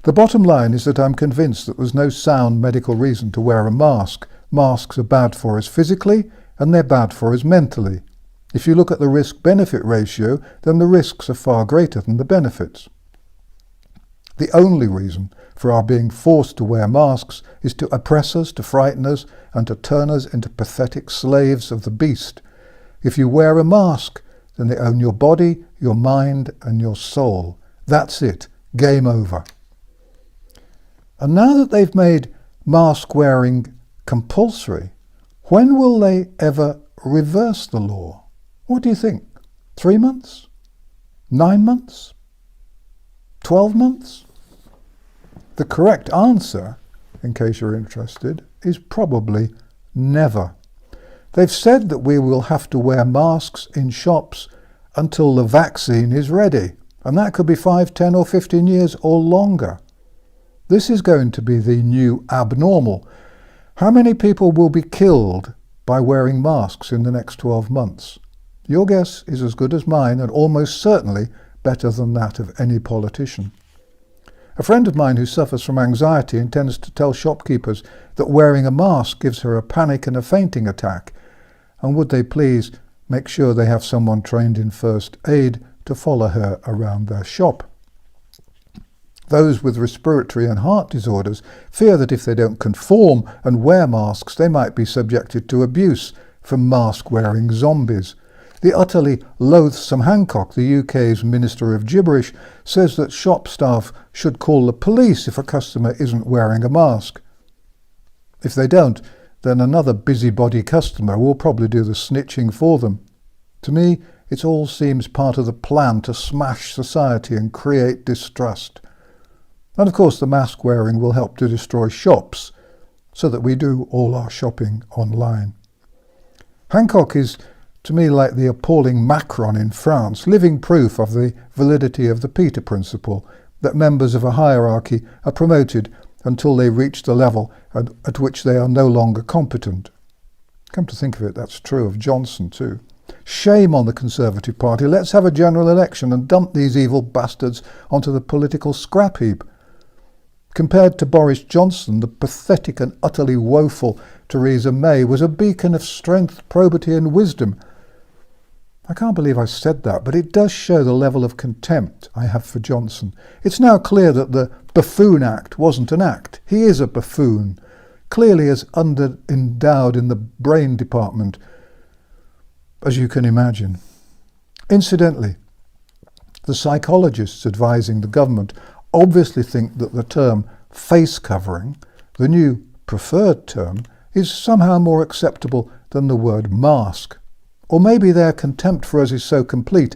The bottom line is that I'm convinced that there's no sound medical reason to wear a mask. Masks are bad for us physically, and they're bad for us mentally. If you look at the risk-benefit ratio, then the risks are far greater than the benefits. The only reason for our being forced to wear masks is to oppress us, to frighten us, and to turn us into pathetic slaves of the beast. If you wear a mask, then they own your body, your mind, and your soul. That's it. Game over. And now that they've made mask wearing compulsory, when will they ever reverse the law? What do you think? 3 months? 9 months? 12 months? The correct answer, in case you're interested, is probably never. They've said that we will have to wear masks in shops until the vaccine is ready, and that could be 5, 10 or 15 years or longer. This is going to be the new abnormal. How many people will be killed by wearing masks in the next 12 months? Your guess is as good as mine, and almost certainly better than that of any politician. A friend of mine who suffers from anxiety intends to tell shopkeepers that wearing a mask gives her a panic and a fainting attack, and would they please make sure they have someone trained in first aid to follow her around their shop. Those with respiratory and heart disorders fear that if they don't conform and wear masks, they might be subjected to abuse from mask-wearing zombies. The utterly loathsome Hancock, the UK's Minister of Gibberish, says that shop staff should call the police if a customer isn't wearing a mask. If they don't, then another busybody customer will probably do the snitching for them. To me, it all seems part of the plan to smash society and create distrust. And of course the mask wearing will help to destroy shops, so that we do all our shopping online. Hancock is, to me, like the appalling Macron in France, living proof of the validity of the Peter principle, that members of a hierarchy are promoted until they reach the level at which they are no longer competent. Come to think of it, that's true of Johnson too. Shame on the Conservative Party. Let's have a general election and dump these evil bastards onto the political scrap heap. Compared to Boris Johnson, the pathetic and utterly woeful Theresa May was a beacon of strength, probity and wisdom. I can't believe I said that, but it does show the level of contempt I have for Johnson. It's now clear that the Buffoon Act wasn't an act. He is a buffoon, clearly as under-endowed in the brain department as you can imagine. Incidentally, the psychologists advising the government obviously think that the term face covering, the new preferred term, is somehow more acceptable than the word mask. Or maybe their contempt for us is so complete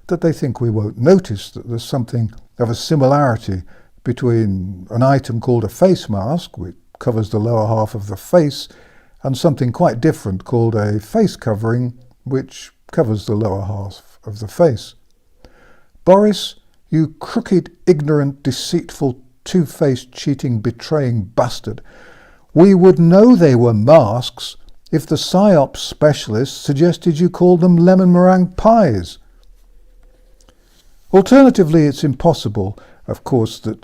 that they think we won't notice that there's something of a similarity between an item called a face mask, which covers the lower half of the face, and something quite different called a face covering, which covers the lower half of the face. Boris, you crooked, ignorant, deceitful, two-faced, cheating, betraying bastard, we would know they were masks if the PSYOPs specialists suggested you call them lemon meringue pies. Alternatively, it's impossible, of course, to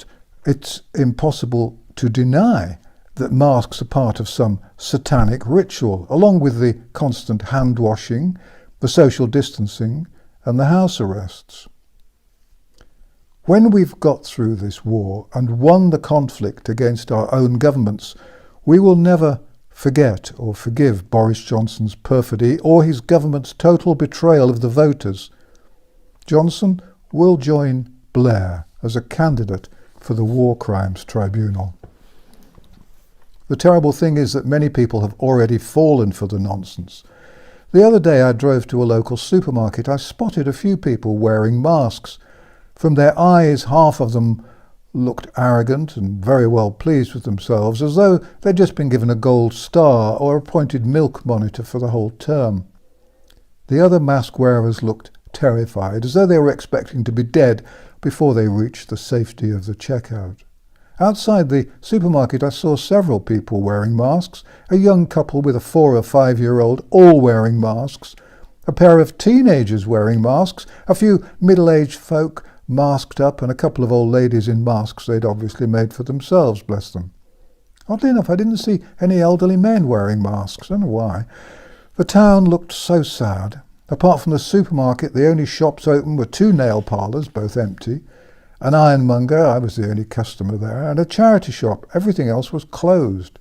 deny that masks are part of some satanic ritual, along with the constant hand-washing, the social distancing, and the house arrests. When we've got through this war and won the conflict against our own governments, we will never forget or forgive Boris Johnson's perfidy or his government's total betrayal of the voters. Johnson will join Blair as a candidate for the War Crimes Tribunal. The terrible thing is that many people have already fallen for the nonsense. The other day I drove to a local supermarket. I spotted a few people wearing masks. From their eyes, half of them looked arrogant and very well pleased with themselves, as though they'd just been given a gold star or appointed milk monitor for the whole term. The other mask wearers looked terrified, as though they were expecting to be dead before they reached the safety of the checkout. Outside the supermarket I saw several people wearing masks, a young couple with a 4 or 5-year-old all wearing masks, a pair of teenagers wearing masks, a few middle-aged folk masked up, and a couple of old ladies in masks they'd obviously made for themselves, bless them. Oddly enough, I didn't see any elderly men wearing masks. I don't know why. The town looked so sad. Apart from the supermarket, the only shops open were 2 nail parlours, both empty, an ironmonger, I was the only customer there, and a charity shop. Everything else was closed,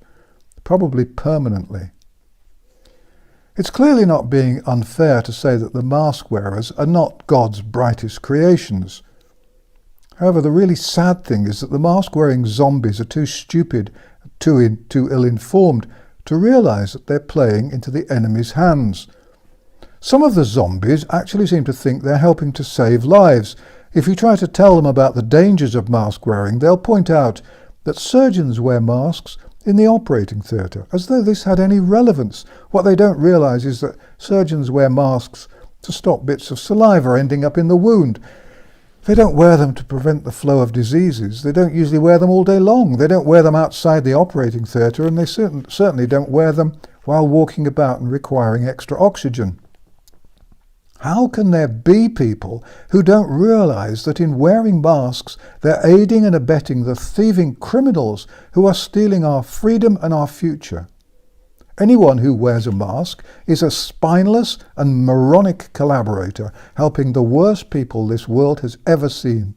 probably permanently. It's clearly not being unfair to say that the mask wearers are not God's brightest creations. However, the really sad thing is that the mask-wearing zombies are too stupid, too ill-informed to realise that they're playing into the enemy's hands. Some of the zombies actually seem to think they're helping to save lives. If you try to tell them about the dangers of mask wearing, they'll point out that surgeons wear masks in the operating theatre, as though this had any relevance. What they don't realise is that surgeons wear masks to stop bits of saliva ending up in the wound. They don't wear them to prevent the flow of diseases. They don't usually wear them all day long. They don't wear them outside the operating theatre, and they certainly don't wear them while walking about and requiring extra oxygen. How can there be people who don't realise that in wearing masks they're aiding and abetting the thieving criminals who are stealing our freedom and our future? Anyone who wears a mask is a spineless and moronic collaborator, helping the worst people this world has ever seen.